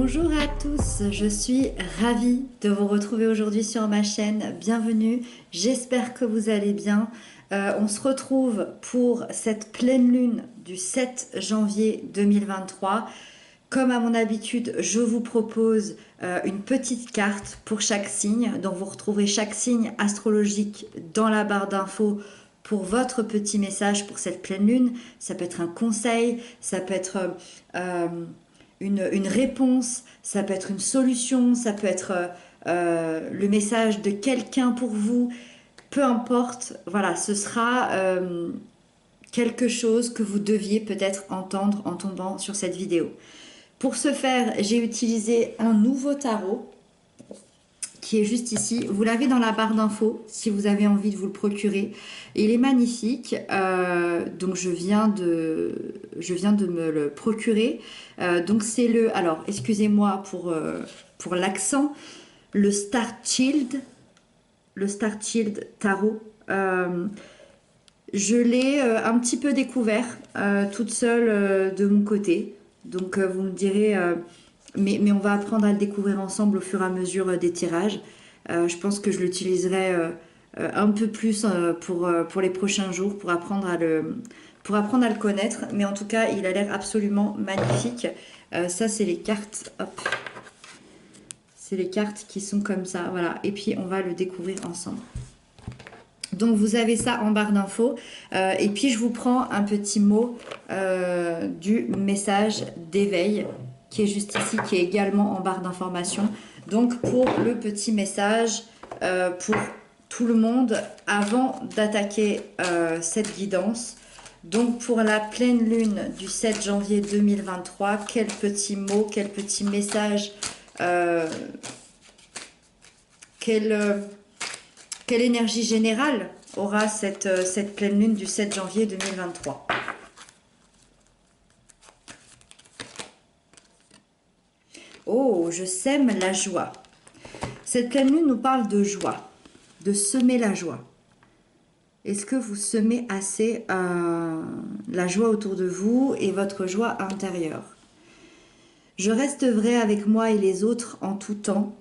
Bonjour à tous, je suis ravie de vous retrouver aujourd'hui sur ma chaîne. Bienvenue, j'espère que vous allez bien. On se retrouve pour cette pleine lune du 7 janvier 2023. Comme à mon habitude, je vous propose une petite carte pour chaque signe. Donc vous retrouverez chaque signe astrologique dans la barre d'infos pour votre petit message pour cette pleine lune. Ça peut être un conseil, ça peut être une réponse, ça peut être une solution, ça peut être le message de quelqu'un pour vous. Peu importe, voilà, ce sera quelque chose que vous deviez peut-être entendre en tombant sur cette vidéo. Pour ce faire, j'ai utilisé un nouveau tarot qui est juste ici. Vous l'avez dans la barre d'infos si vous avez envie de vous le procurer. Il est magnifique, donc je viens de me le procurer. Donc c'est le, alors excusez-moi pour l'accent, le Star Child Tarot. Je l'ai un petit peu découvert toute seule de mon côté. Donc vous me direz, mais on va apprendre à le découvrir ensemble au fur et à mesure des tirages. Je pense que je l'utiliserai un peu plus pour les prochains jours pour apprendre à le connaître. Mais en tout cas, il a l'air absolument magnifique. Ça, c'est les cartes. Hop. C'est les cartes qui sont comme ça. Voilà. Et puis, on va le découvrir ensemble. Donc vous avez ça en barre d'infos et puis je vous prends un petit mot du message d'éveil qui est juste ici, qui est également en barre d'information. Donc pour le petit message pour tout le monde avant d'attaquer cette guidance. Donc pour la pleine lune du 7 janvier 2023, quel petit mot, quel petit message, quelle énergie générale aura cette pleine lune du 7 janvier 2023? Oh, je sème la joie. Cette pleine lune nous parle de joie, de semer la joie. Est-ce que vous semez assez la joie autour de vous et votre joie intérieure? Je reste vrai avec moi et les autres en tout temps.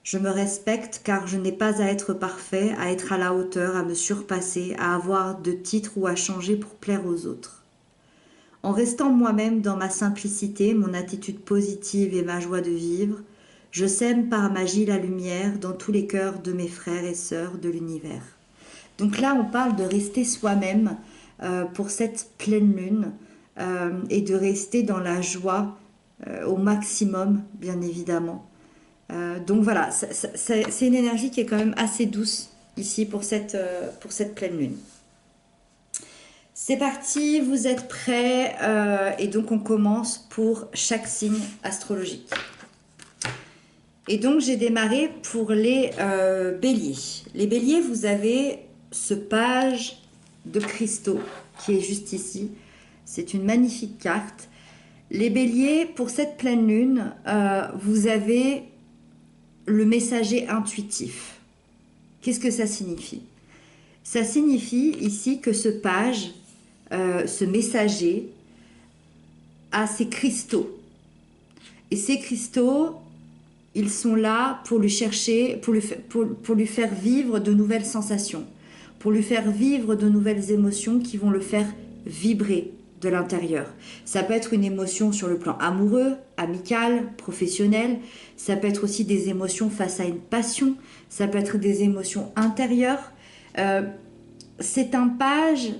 Je me respecte car je n'ai pas à être parfait, à être à la hauteur, à me surpasser, à avoir de titres ou à changer pour plaire aux autres. En restant moi-même dans ma simplicité, mon attitude positive et ma joie de vivre, je sème par magie la lumière dans tous les cœurs de mes frères et sœurs de l'univers. Donc là, on parle de rester soi-même pour cette pleine lune et de rester dans la joie au maximum, bien évidemment. Donc voilà, c'est une énergie qui est quand même assez douce ici pour cette pleine lune. C'est parti, vous êtes prêts et donc on commence pour chaque signe astrologique. Et donc j'ai démarré pour les béliers. Les béliers, vous avez ce page de cristaux qui est juste ici. C'est une magnifique carte. Les béliers, pour cette pleine lune, vous avez le messager intuitif. Qu'est-ce que ça signifie? Ça signifie ici que ce page, ce messager, a ses cristaux. Et ces cristaux, ils sont là pour lui chercher, pour lui faire vivre de nouvelles sensations, pour lui faire vivre de nouvelles émotions qui vont le faire vibrer de l'intérieur. Ça peut être une émotion sur le plan amoureux, amical, professionnel. Ça peut être aussi des émotions face à une passion. Ça peut être des émotions intérieures. C'est un page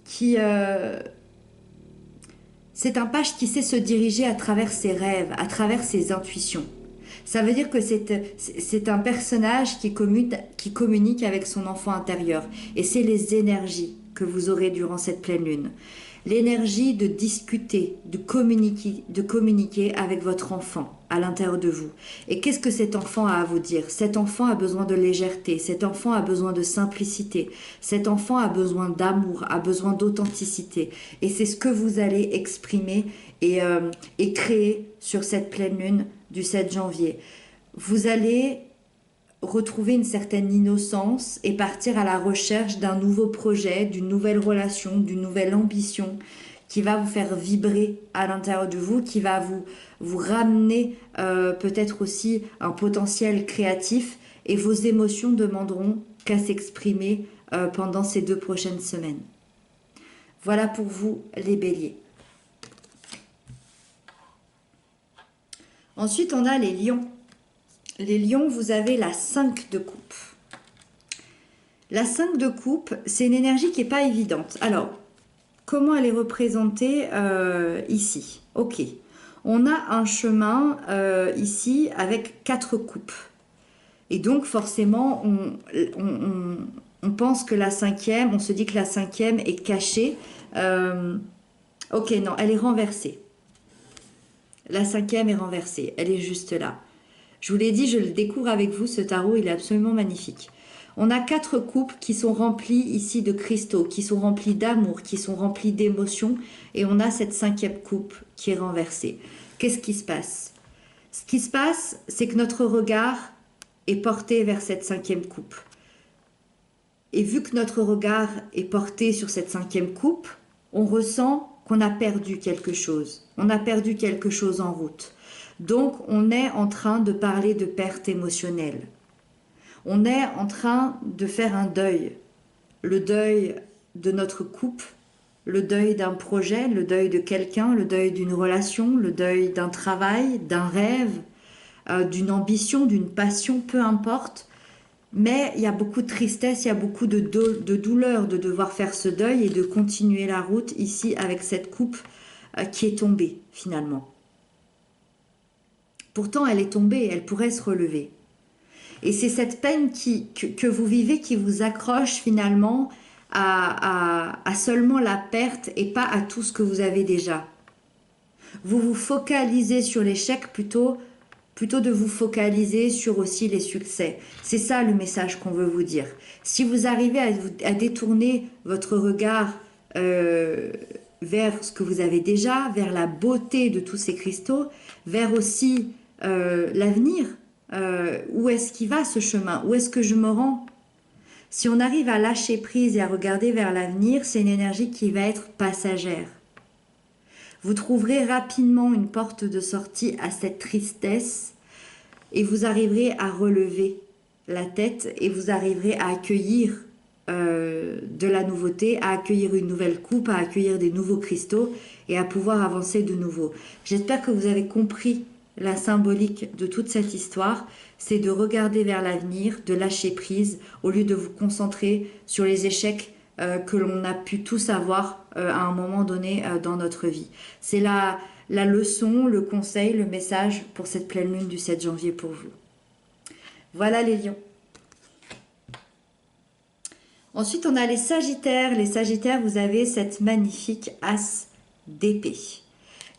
qui sait se diriger à travers ses rêves, à travers ses intuitions. Ça veut dire que c'est un personnage qui communique avec son enfant intérieur. Et c'est les énergies que vous aurez durant cette pleine lune. L'énergie de discuter, de communiquer avec votre enfant à l'intérieur de vous. Et qu'est-ce que cet enfant a à vous dire? Cet enfant a besoin de légèreté, cet enfant a besoin de simplicité, cet enfant a besoin d'amour, a besoin d'authenticité. Et c'est ce que vous allez exprimer et créer sur cette pleine lune du 7 janvier. Vous allez retrouver une certaine innocence et partir à la recherche d'un nouveau projet, d'une nouvelle relation, d'une nouvelle ambition qui va vous faire vibrer à l'intérieur de vous, qui va vous ramener peut-être aussi un potentiel créatif, et vos émotions demanderont qu'à s'exprimer pendant ces 2 prochaines semaines. Voilà pour vous les béliers. Ensuite, on a les lions. Les lions, vous avez la 5 de coupe. La 5 de coupe, c'est une énergie qui n'est pas évidente. Alors, comment elle est représentée ici? Ok, on a un chemin ici avec 4 coupes. Et donc, forcément, on pense que la 5e, on se dit que la 5e est cachée. Ok, non, elle est renversée. La 5e est renversée, elle est juste là. Je vous l'ai dit, je le découvre avec vous, ce tarot, il est absolument magnifique. On a 4 coupes qui sont remplies ici de cristaux, qui sont remplies d'amour, qui sont remplies d'émotions, et on a cette 5e coupe qui est renversée. Qu'est-ce qui se passe? Ce qui se passe, c'est que notre regard est porté vers cette 5e coupe. Et vu que notre regard est porté sur cette 5e coupe, on ressent qu'on a perdu quelque chose. On a perdu quelque chose en route. Donc, on est en train de parler de perte émotionnelle. On est en train de faire un deuil. Le deuil de notre couple, le deuil d'un projet, le deuil de quelqu'un, le deuil d'une relation, le deuil d'un travail, d'un rêve, d'une ambition, d'une passion, peu importe. Mais il y a beaucoup de tristesse, il y a beaucoup de douleur de devoir faire ce deuil et de continuer la route ici avec cette coupe qui est tombée finalement. Pourtant, elle est tombée, elle pourrait se relever. Et c'est cette peine que vous vivez qui vous accroche finalement à seulement la perte et pas à tout ce que vous avez déjà. Vous vous focalisez sur l'échec plutôt de vous focaliser sur aussi les succès. C'est ça le message qu'on veut vous dire. Si vous arrivez à détourner votre regard vers ce que vous avez déjà, vers la beauté de tous ces cristaux, vers aussi l'avenir, où est-ce qu'il va ce chemin? Où est-ce que je me rends? Si on arrive à lâcher prise et à regarder vers l'avenir, c'est une énergie qui va être passagère. Vous trouverez rapidement une porte de sortie à cette tristesse et vous arriverez à relever la tête et vous arriverez à accueillir de la nouveauté, à accueillir une nouvelle coupe, à accueillir des nouveaux cristaux et à pouvoir avancer de nouveau. J'espère que vous avez compris la symbolique de toute cette histoire, c'est de regarder vers l'avenir, de lâcher prise, au lieu de vous concentrer sur les échecs que l'on a pu tous avoir à un moment donné dans notre vie. C'est la leçon, le conseil, le message pour cette pleine lune du 7 janvier pour vous. Voilà les lions. Ensuite, on a les sagittaires. Les sagittaires, vous avez cette magnifique as d'épée.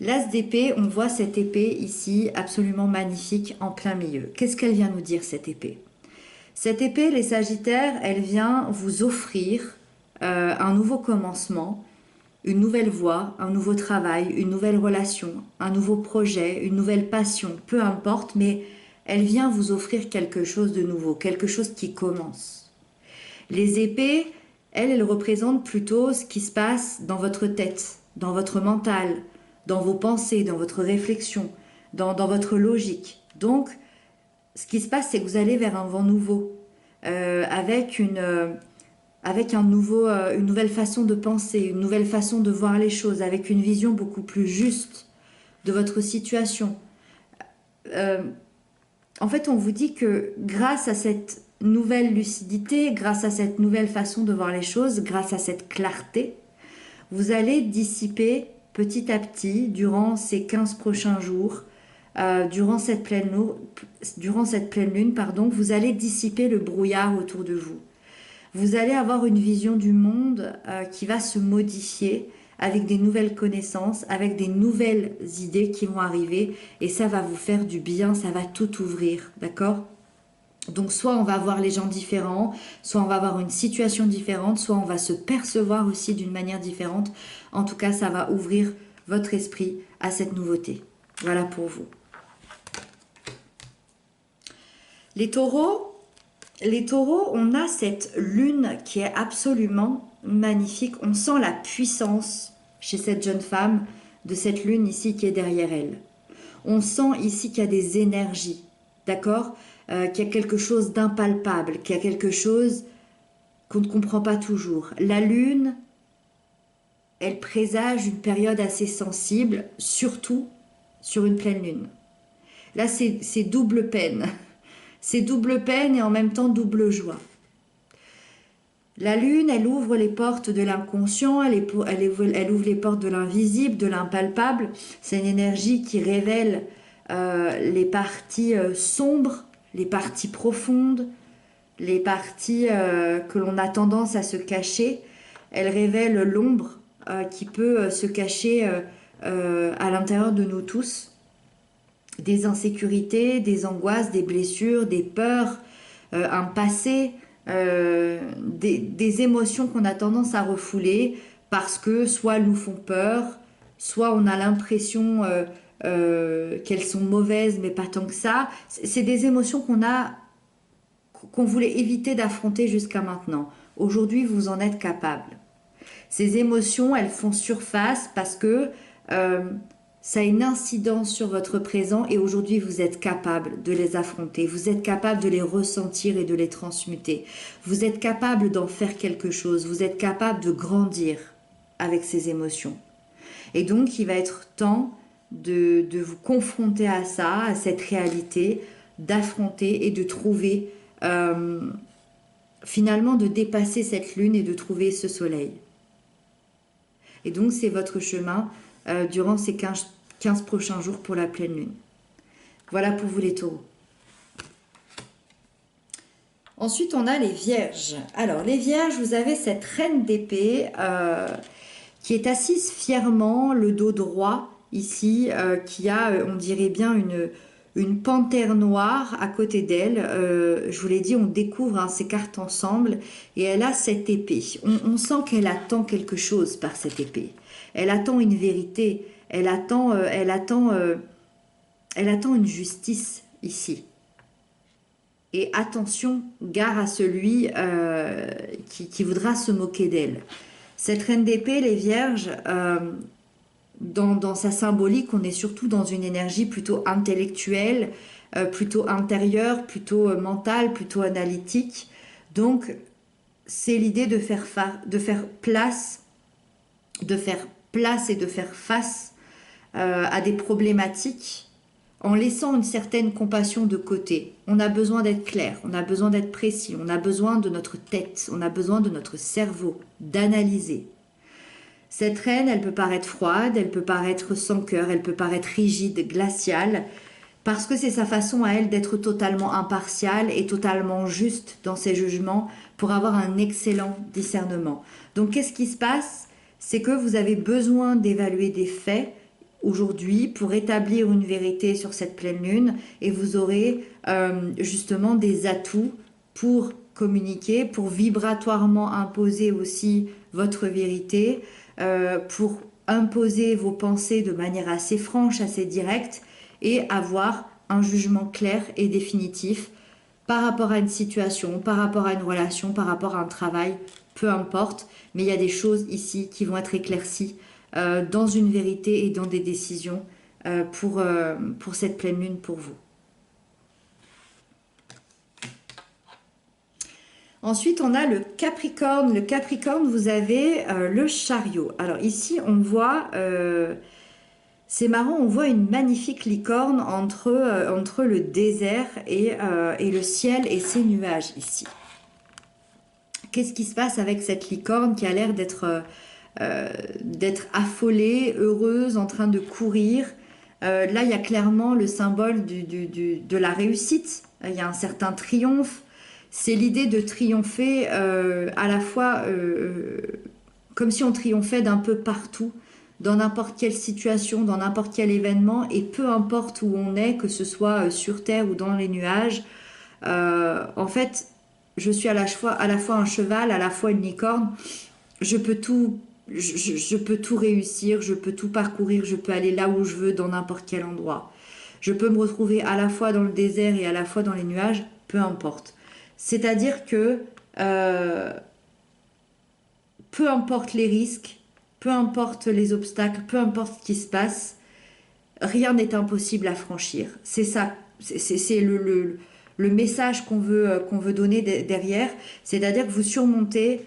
L'as d'épée, on voit cette épée ici, absolument magnifique, en plein milieu. Qu'est-ce qu'elle vient nous dire, cette épée? Cette épée, les sagittaires, elle vient vous offrir un nouveau commencement, une nouvelle voie, un nouveau travail, une nouvelle relation, un nouveau projet, une nouvelle passion, peu importe, mais elle vient vous offrir quelque chose de nouveau, quelque chose qui commence. Les épées, elles représentent plutôt ce qui se passe dans votre tête, dans votre mental, dans vos pensées, dans votre réflexion, dans votre logique. Donc, ce qui se passe, c'est que vous allez vers un vent nouveau, avec une nouvelle façon de penser, une nouvelle façon de voir les choses, avec une vision beaucoup plus juste de votre situation. En fait, on vous dit que grâce à cette nouvelle lucidité, grâce à cette nouvelle façon de voir les choses, grâce à cette clarté, vous allez dissiper petit à petit, durant ces 15 prochains jours, durant cette pleine lune, vous allez dissiper le brouillard autour de vous. Vous allez avoir une vision du monde qui va se modifier avec des nouvelles connaissances, avec des nouvelles idées qui vont arriver et ça va vous faire du bien, ça va tout ouvrir, d'accord ? Donc soit on va voir les gens différents, soit on va avoir une situation différente, soit on va se percevoir aussi d'une manière différente. En tout cas, ça va ouvrir votre esprit à cette nouveauté. Voilà pour vous. Les taureaux, on a cette lune qui est absolument magnifique. On sent la puissance chez cette jeune femme, de cette lune ici qui est derrière elle. On sent ici qu'il y a des énergies, d'accord, qu'il y a quelque chose d'impalpable, qu'il y a quelque chose qu'on ne comprend pas toujours. La lune, elle présage une période assez sensible, surtout sur une pleine lune. Là, c'est double peine. C'est double peine et en même temps double joie. La lune, elle ouvre les portes de l'inconscient, elle ouvre les portes de l'invisible, de l'impalpable. C'est une énergie qui révèle les parties sombres, les parties profondes, les parties que l'on a tendance à se cacher. Elle révèle l'ombre qui peut se cacher à l'intérieur de nous tous. Des insécurités, des angoisses, des blessures, des peurs, un passé, des émotions qu'on a tendance à refouler parce que soit elles nous font peur, soit on a l'impression qu'elles sont mauvaises, mais pas tant que ça. C'est des émotions qu'on voulait éviter d'affronter jusqu'à maintenant. Aujourd'hui, vous en êtes capable. Ces émotions, elles font surface parce que ça a une incidence sur votre présent et aujourd'hui vous êtes capable de les affronter, vous êtes capable de les ressentir et de les transmuter. Vous êtes capable d'en faire quelque chose, vous êtes capable de grandir avec ces émotions. Et donc il va être temps de vous confronter à ça, à cette réalité, d'affronter et de trouver, finalement de dépasser cette lune et de trouver ce soleil. Et donc c'est votre chemin durant ces 15 prochains jours pour la pleine lune. Voilà pour vous les taureaux. Ensuite, on a les vierges. Alors, les vierges, vous avez cette reine d'épée qui est assise fièrement, le dos droit, ici, qui a, on dirait bien, une panthère noire à côté d'elle. Je vous l'ai dit, on découvre ces cartes ensemble. Et elle a cette épée. On sent qu'elle attend quelque chose par cette épée. Elle attend une vérité. Elle attend une justice ici. Et attention, gare à celui qui voudra se moquer d'elle. Cette reine d'épée, les vierges, dans sa symbolique, on est surtout dans une énergie plutôt intellectuelle, plutôt intérieure, plutôt mentale, plutôt analytique. Donc, c'est l'idée de faire place et de faire face à des problématiques en laissant une certaine compassion de côté. On a besoin d'être clair, on a besoin d'être précis, on a besoin de notre tête, on a besoin de notre cerveau, d'analyser. Cette reine, elle peut paraître froide, elle peut paraître sans cœur, elle peut paraître rigide, glaciale, parce que c'est sa façon à elle d'être totalement impartiale et totalement juste dans ses jugements pour avoir un excellent discernement. Donc qu'est-ce qui se passe? C'est que vous avez besoin d'évaluer des faits aujourd'hui pour établir une vérité sur cette pleine lune et vous aurez justement des atouts pour communiquer, pour vibratoirement imposer aussi votre vérité, pour imposer vos pensées de manière assez franche, assez directe et avoir un jugement clair et définitif par rapport à une situation, par rapport à une relation, par rapport à un travail, peu importe, mais il y a des choses ici qui vont être éclaircies dans une vérité et dans des décisions pour cette pleine lune pour vous. Ensuite, on a le Capricorne. Le Capricorne, vous avez le chariot. Alors ici, on voit, c'est marrant, on voit une magnifique licorne entre le désert et le ciel et ses nuages ici. Qu'est-ce qui se passe avec cette licorne qui a l'air d'être affolée, heureuse, en train de courir? Là, il y a clairement le symbole de la réussite. Il y a un certain triomphe. C'est l'idée de triompher à la fois comme si on triomphait d'un peu partout, dans n'importe quelle situation, dans n'importe quel événement, et peu importe où on est, que ce soit sur Terre ou dans les nuages. En fait, je suis à la fois un cheval, à la fois une licorne. Je peux tout réussir, je peux tout parcourir, je peux aller là où je veux, dans n'importe quel endroit. Je peux me retrouver à la fois dans le désert et à la fois dans les nuages, peu importe. C'est-à-dire que peu importe les risques, peu importe les obstacles, peu importe ce qui se passe, rien n'est impossible à franchir. C'est ça, c'est le message qu'on veut donner derrière. C'est-à-dire que vous surmontez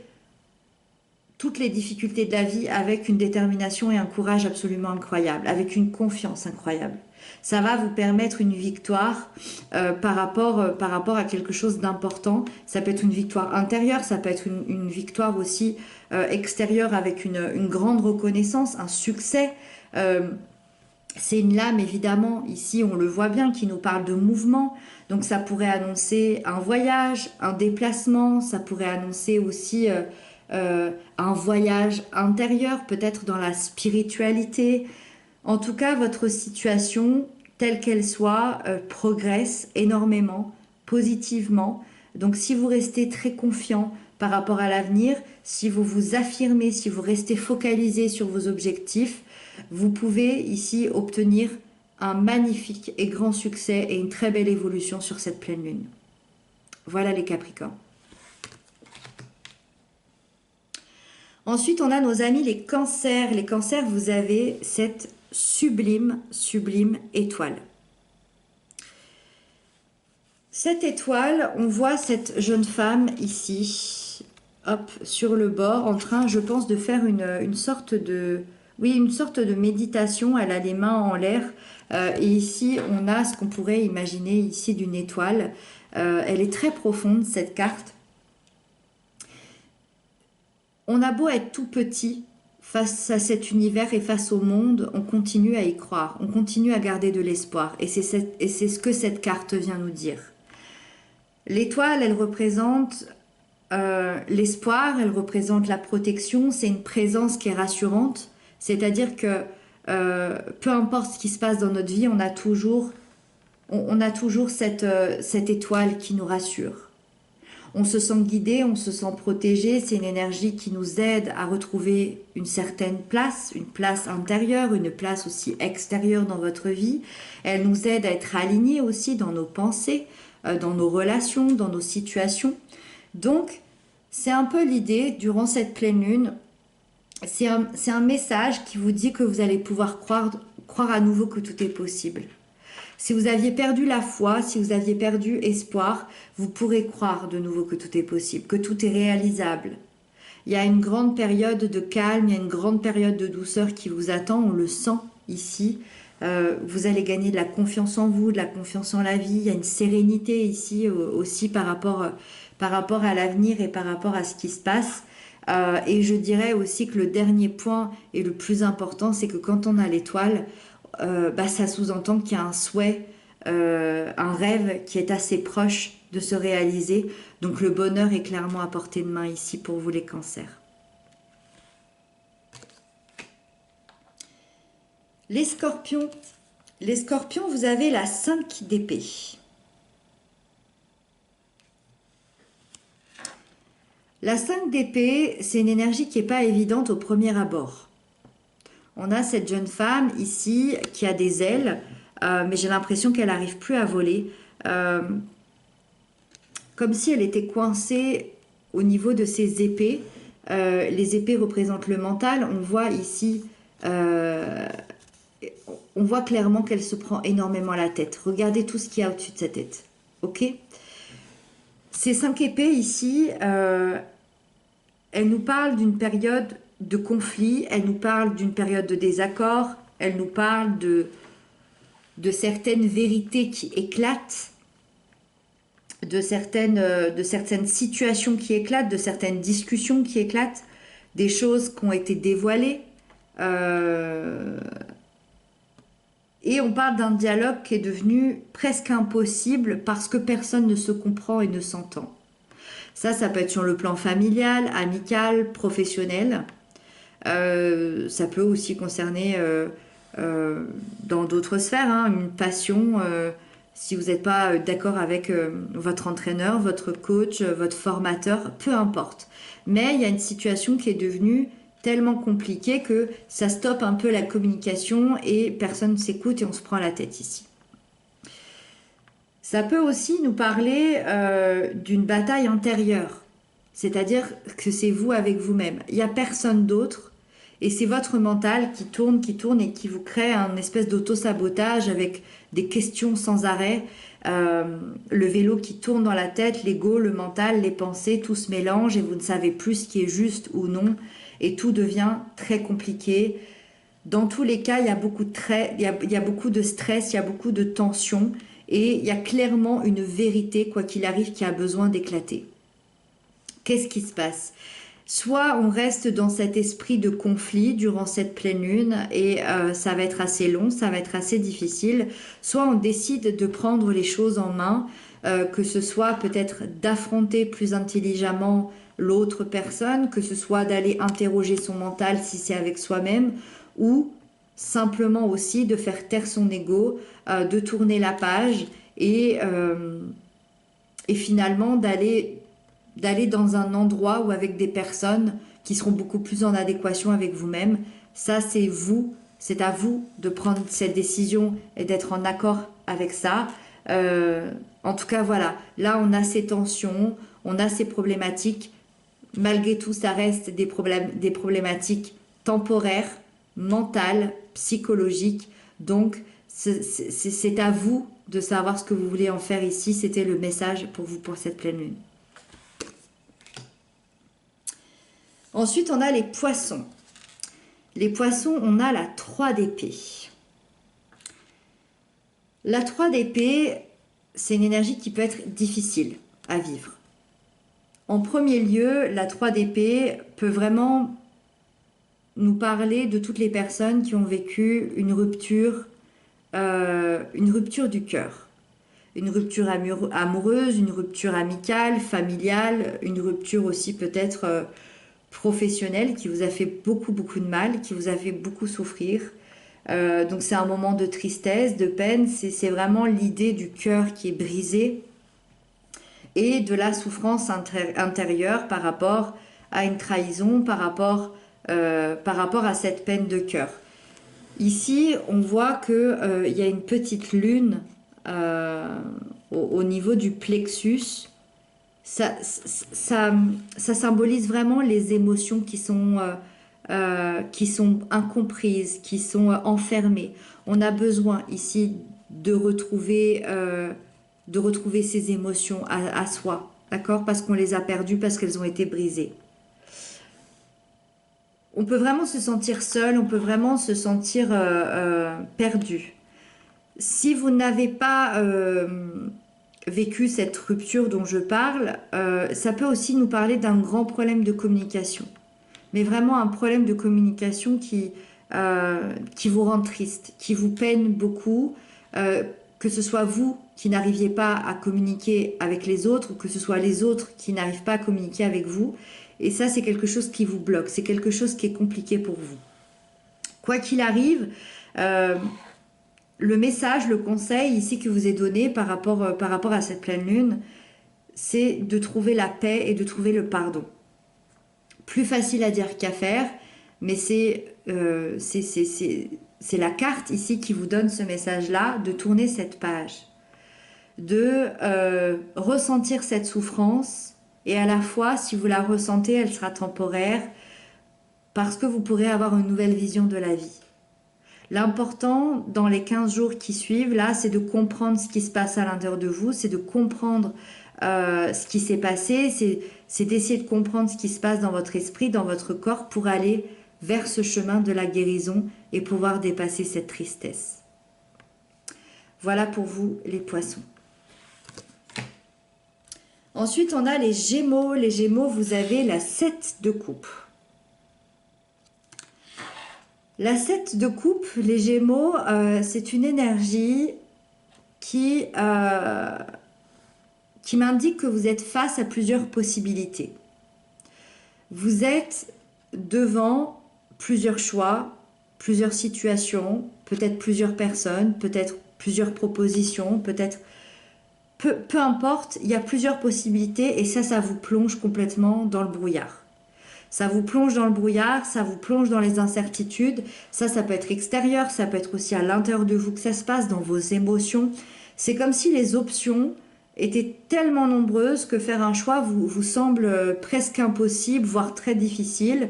toutes les difficultés de la vie avec une détermination et un courage absolument incroyable, avec une confiance incroyable. Ça va vous permettre une victoire par rapport à quelque chose d'important. Ça peut être une victoire intérieure, ça peut être une victoire aussi extérieure avec une grande reconnaissance, un succès. C'est une lame, évidemment, ici on le voit bien, qui nous parle de mouvement. Donc ça pourrait annoncer un voyage, un déplacement, ça pourrait annoncer aussi un voyage intérieur, peut-être dans la spiritualité. En tout cas, votre situation, telle qu'elle soit, progresse énormément, positivement. Donc si vous restez très confiant par rapport à l'avenir, si vous vous affirmez, si vous restez focalisé sur vos objectifs, vous pouvez ici obtenir un magnifique et grand succès et une très belle évolution sur cette pleine lune. Voilà les Capricornes. Ensuite, on a nos amis les Cancers. Les Cancers, vous avez cette sublime, sublime étoile. Cette étoile, on voit cette jeune femme ici, hop, sur le bord, en train, je pense, de faire une sorte de... Oui, une sorte de méditation. Elle a les mains en l'air. Et ici, on a ce qu'on pourrait imaginer ici d'une étoile. Elle est très profonde, cette carte. On a beau être tout petit face à cet univers et face au monde, on continue à y croire. On continue à garder de l'espoir. Et c'est ce que cette carte vient nous dire. L'étoile, elle représente l'espoir, elle représente la protection. C'est une présence qui est rassurante. C'est-à-dire que peu importe ce qui se passe dans notre vie, on a toujours cette étoile qui nous rassure. On se sent guidé, on se sent protégé. C'est une énergie qui nous aide à retrouver une certaine place, une place intérieure, une place aussi extérieure dans votre vie. Elle nous aide à être alignés aussi dans nos pensées, dans nos relations, dans nos situations. Donc, c'est un peu l'idée, durant cette pleine lune, c'est un message qui vous dit que vous allez pouvoir croire à nouveau que tout est possible. Si vous aviez perdu la foi, si vous aviez perdu espoir, vous pourrez croire de nouveau que tout est possible, que tout est réalisable. Il y a une grande période de calme, il y a une grande période de douceur qui vous attend, on le sent ici. Vous allez gagner de la confiance en vous, de la confiance en la vie. Il y a une sérénité ici aussi par rapport à l'avenir et par rapport à ce qui se passe. Et je dirais aussi que le dernier point et le plus important, c'est que quand on a l'étoile, ça sous-entend qu'il y a un souhait, un rêve qui est assez proche de se réaliser. Donc le bonheur est clairement à portée de main ici pour vous les Cancers. Les Scorpions. Les Scorpions, vous avez la 5 d'épée. La 5 d'épée, c'est une énergie qui n'est pas évidente au premier abord. On a cette jeune femme ici qui a des ailes, mais j'ai l'impression qu'elle n'arrive plus à voler. Comme si elle était coincée au niveau de ses épées. Les épées représentent le mental. On voit ici, on voit clairement qu'elle se prend énormément la tête. Regardez tout ce qu'il y a au-dessus de sa tête. Ok ? Ces 5 épées ici, elles nous parlent d'une période de conflit, elles nous parlent d'une période de désaccord, elles nous parlent de certaines vérités qui éclatent, de certaines situations qui éclatent, de certaines discussions qui éclatent, des choses qui ont été dévoilées. Et on parle d'un dialogue qui est devenu presque impossible parce que personne ne se comprend et ne s'entend. Ça peut être sur le plan familial, amical, professionnel. Ça peut aussi concerner dans d'autres sphères, hein, une passion. Si vous n'êtes pas d'accord avec votre entraîneur, votre coach, votre formateur, peu importe. Mais il y a une situation qui est devenue tellement compliquée que ça stoppe un peu la communication et personne ne s'écoute et on se prend la tête ici. Ça peut aussi nous parler d'une bataille intérieure, c'est-à-dire que c'est vous avec vous-même. Il n'y a personne d'autre Et c'est votre mental qui tourne et qui vous crée un espèce d'auto-sabotage avec des questions sans arrêt. Le vélo qui tourne dans la tête, l'ego, le mental, les pensées, tout se mélange et vous ne savez plus ce qui est juste ou non. Et tout devient très compliqué. Dans tous les cas, il y a beaucoup il y a beaucoup de stress, il y a beaucoup de tension. Et il y a clairement une vérité, quoi qu'il arrive, qui a besoin d'éclater. Qu'est-ce qui se passe ? Soit on reste dans cet esprit de conflit durant cette pleine lune et ça va être assez long, ça va être assez difficile. Soit on décide de prendre les choses en main, que ce soit peut-être d'affronter plus intelligemment l'autre personne, que ce soit d'aller interroger son mental si c'est avec soi-même, ou simplement aussi de faire taire son ego, de tourner la page et finalement d'aller dans un endroit ou avec des personnes qui seront beaucoup plus en adéquation avec vous-même. Ça, c'est à vous de prendre cette décision et d'être en accord avec ça. En tout cas, voilà, là, on a ces tensions, on a ces problématiques. Malgré tout, ça reste des problématiques temporaires, mentales, psychologiques. Donc, c'est à vous de savoir ce que vous voulez en faire ici. C'était le message pour vous pour cette pleine lune. Ensuite, on a les poissons. Les poissons, on a la 3 d'épée. La 3 d'épée, c'est une énergie qui peut être difficile à vivre. En premier lieu, la 3 d'épée peut vraiment nous parler de toutes les personnes qui ont vécu une rupture du cœur. Une rupture amoureuse, une rupture amicale, familiale, une rupture aussi peut-être professionnelle qui vous a fait beaucoup de mal, qui vous a fait beaucoup souffrir. Donc c'est un moment de tristesse, de peine, c'est vraiment l'idée du cœur qui est brisé et de la souffrance intérieure par rapport à une trahison, par rapport à cette peine de cœur. Ici, on voit qu'il y a une petite lune au niveau du plexus. Ça symbolise vraiment les émotions qui sont incomprises, qui sont enfermées. On a besoin ici de retrouver ces émotions à soi, d'accord ? Parce qu'on les a perdues, parce qu'elles ont été brisées. On peut vraiment se sentir seul, on peut vraiment se sentir perdu. Si vous n'avez pas vécu cette rupture dont je parle, ça peut aussi nous parler d'un grand problème de communication. Mais vraiment un problème de communication qui vous rend triste, qui vous peine beaucoup, que ce soit vous qui n'arriviez pas à communiquer avec les autres, ou que ce soit les autres qui n'arrivent pas à communiquer avec vous. Et ça, c'est quelque chose qui vous bloque, c'est quelque chose qui est compliqué pour vous. Quoi qu'il arrive, le message, le conseil ici que vous ai donné par rapport à cette pleine lune, c'est de trouver la paix et de trouver le pardon. Plus facile à dire qu'à faire, mais c'est la carte ici qui vous donne ce message-là, de tourner cette page, de ressentir cette souffrance, et à la fois, si vous la ressentez, elle sera temporaire, parce que vous pourrez avoir une nouvelle vision de la vie. L'important, dans les 15 jours qui suivent, là, c'est de comprendre ce qui se passe à l'intérieur de vous, c'est de comprendre ce qui s'est passé, c'est d'essayer de comprendre ce qui se passe dans votre esprit, dans votre corps, pour aller vers ce chemin de la guérison et pouvoir dépasser cette tristesse. Voilà pour vous, les poissons. Ensuite, on a les Gémeaux. Les Gémeaux, vous avez la 7 de coupe. La 7 de coupe, les Gémeaux, c'est une énergie qui m'indique que vous êtes face à plusieurs possibilités. Vous êtes devant plusieurs choix, plusieurs situations, peut-être plusieurs personnes, peut-être plusieurs propositions, peut-être... Peu importe, il y a plusieurs possibilités et ça vous plonge complètement dans le brouillard. Ça vous plonge dans le brouillard, ça vous plonge dans les incertitudes. Ça peut être extérieur, ça peut être aussi à l'intérieur de vous que ça se passe, dans vos émotions. C'est comme si les options étaient tellement nombreuses que faire un choix vous semble presque impossible, voire très difficile.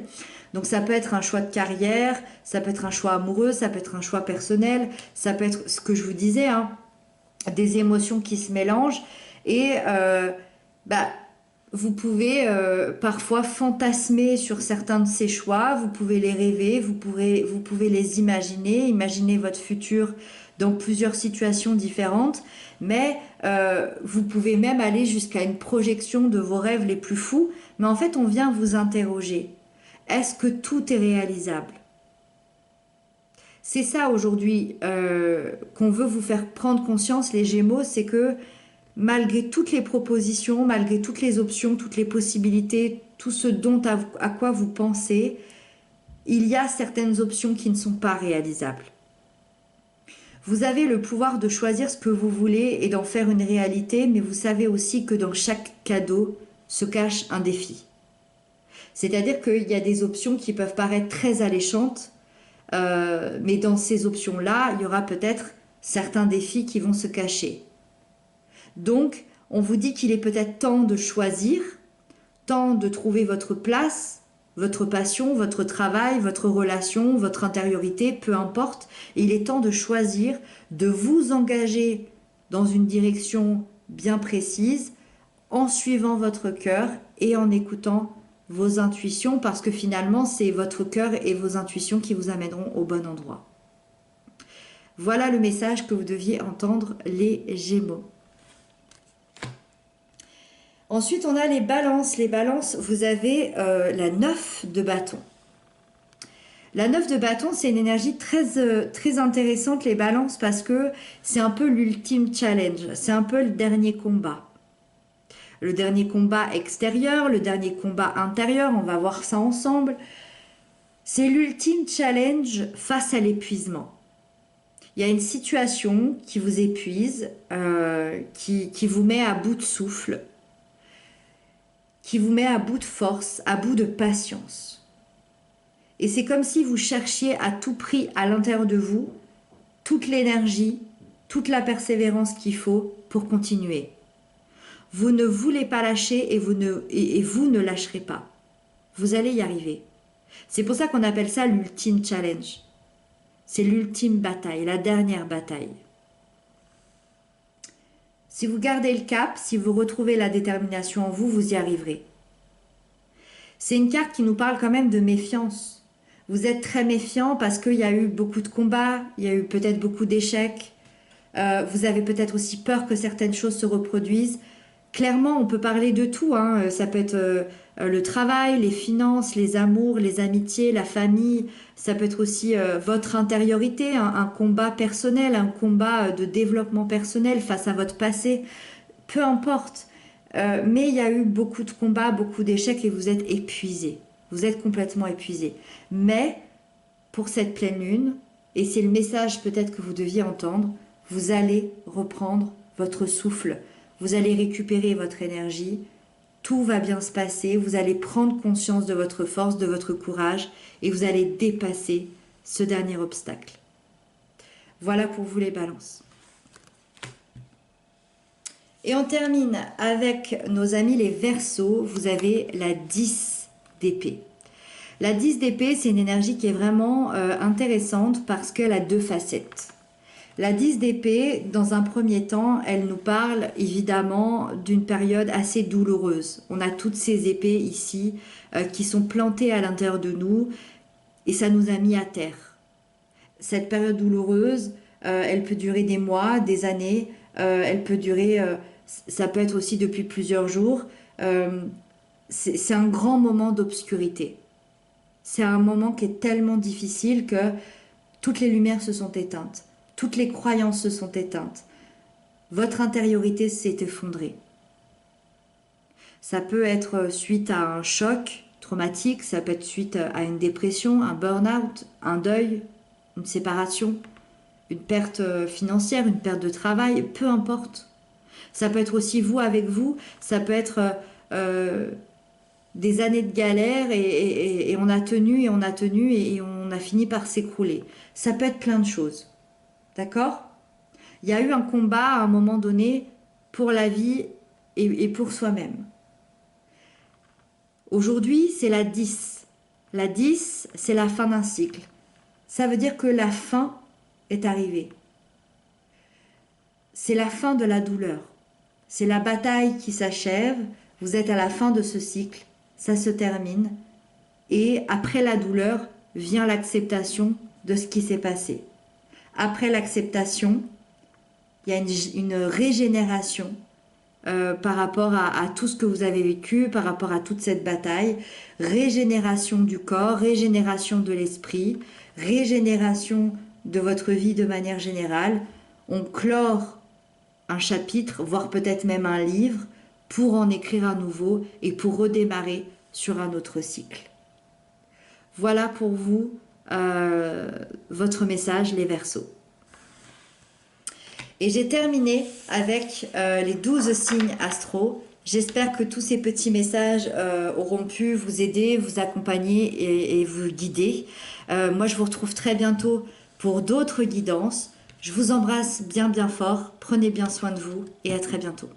Donc ça peut être un choix de carrière, ça peut être un choix amoureux, ça peut être un choix personnel, ça peut être ce que je vous disais, hein, des émotions qui se mélangent. Et bah, vous pouvez parfois fantasmer sur certains de ces choix, vous pouvez les rêver, vous pouvez les imaginer, imaginer votre futur dans plusieurs situations différentes, mais vous pouvez même aller jusqu'à une projection de vos rêves les plus fous. Mais en fait, on vient vous interroger. Est-ce que tout est réalisable? C'est ça aujourd'hui qu'on veut vous faire prendre conscience, les Gémeaux, c'est que malgré toutes les propositions, malgré toutes les options, toutes les possibilités, tout ce dont à quoi vous pensez, il y a certaines options qui ne sont pas réalisables. Vous avez le pouvoir de choisir ce que vous voulez et d'en faire une réalité, mais vous savez aussi que dans chaque cadeau se cache un défi. C'est-à-dire qu'il y a des options qui peuvent paraître très alléchantes, mais dans ces options-là, il y aura peut-être certains défis qui vont se cacher. Donc, on vous dit qu'il est peut-être temps de choisir, temps de trouver votre place, votre passion, votre travail, votre relation, votre intériorité, peu importe. Il est temps de choisir, de vous engager dans une direction bien précise, en suivant votre cœur et en écoutant vos intuitions, parce que finalement, c'est votre cœur et vos intuitions qui vous amèneront au bon endroit. Voilà le message que vous deviez entendre, les Gémeaux. Ensuite, on a les balances. Les balances, vous avez la 9 de bâton. La 9 de bâton, c'est une énergie très intéressante, les balances, parce que c'est un peu l'ultime challenge. C'est un peu le dernier combat. Le dernier combat extérieur, le dernier combat intérieur, on va voir ça ensemble. C'est l'ultime challenge face à l'épuisement. Il y a une situation qui vous épuise, qui vous met à bout de souffle, qui vous met à bout de force, à bout de patience. Et c'est comme si vous cherchiez à tout prix à l'intérieur de vous toute l'énergie, toute la persévérance qu'il faut pour continuer. Vous ne voulez pas lâcher et vous ne lâcherez pas. Vous allez y arriver. C'est pour ça qu'on appelle ça l'ultime challenge. C'est l'ultime bataille, la dernière bataille. Si vous gardez le cap, si vous retrouvez la détermination en vous, vous y arriverez. C'est une carte qui nous parle quand même de méfiance. Vous êtes très méfiant parce qu'il y a eu beaucoup de combats, il y a eu peut-être beaucoup d'échecs. Vous avez peut-être aussi peur que certaines choses se reproduisent. Clairement, on peut parler de tout, hein. Ça peut être le travail, les finances, les amours, les amitiés, la famille. Ça peut être aussi votre intériorité, un combat personnel, un combat de développement personnel face à votre passé. Peu importe. Mais il y a eu beaucoup de combats, beaucoup d'échecs et vous êtes épuisé. Vous êtes complètement épuisé. Mais pour cette pleine lune, et c'est le message peut-être que vous deviez entendre, vous allez reprendre votre souffle. Vous allez récupérer votre énergie, tout va bien se passer, vous allez prendre conscience de votre force, de votre courage et vous allez dépasser ce dernier obstacle. Voilà pour vous les balances. Et on termine avec nos amis les Verseaux. Vous avez la 10 d'épée. La 10 d'épée, c'est une énergie qui est vraiment intéressante parce qu'elle a deux facettes. La 10 d'épée, dans un premier temps, elle nous parle évidemment d'une période assez douloureuse. On a toutes ces épées ici qui sont plantées à l'intérieur de nous et ça nous a mis à terre. Cette période douloureuse, elle peut durer des mois, des années, elle peut durer, ça peut être aussi depuis plusieurs jours. C'est un grand moment d'obscurité. C'est un moment qui est tellement difficile que toutes les lumières se sont éteintes. Toutes les croyances se sont éteintes. Votre intériorité s'est effondrée. Ça peut être suite à un choc traumatique, ça peut être suite à une dépression, un burn-out, un deuil, une séparation, une perte financière, une perte de travail, peu importe. Ça peut être aussi vous avec vous, ça peut être des années de galère et on a tenu et on a tenu et on a fini par s'écrouler. Ça peut être plein de choses. D'accord? Il y a eu un combat à un moment donné pour la vie et pour soi-même. Aujourd'hui, c'est la 10. La 10, c'est la fin d'un cycle. Ça veut dire que la fin est arrivée. C'est la fin de la douleur. C'est la bataille qui s'achève. Vous êtes à la fin de ce cycle. Ça se termine. Et après la douleur vient l'acceptation de ce qui s'est passé. Après l'acceptation, il y a une régénération par rapport à tout ce que vous avez vécu, par rapport à toute cette bataille. Régénération du corps, régénération de l'esprit, régénération de votre vie de manière générale. On clore un chapitre, voire peut-être même un livre, pour en écrire un nouveau et pour redémarrer sur un autre cycle. Voilà pour vous votre message, les Verseaux. Et j'ai terminé avec les 12 signes astro. J'espère que tous ces petits messages auront pu vous aider, vous accompagner et vous guider. Moi, je vous retrouve très bientôt pour d'autres guidances. Je vous embrasse bien bien fort. Prenez bien soin de vous et à très bientôt.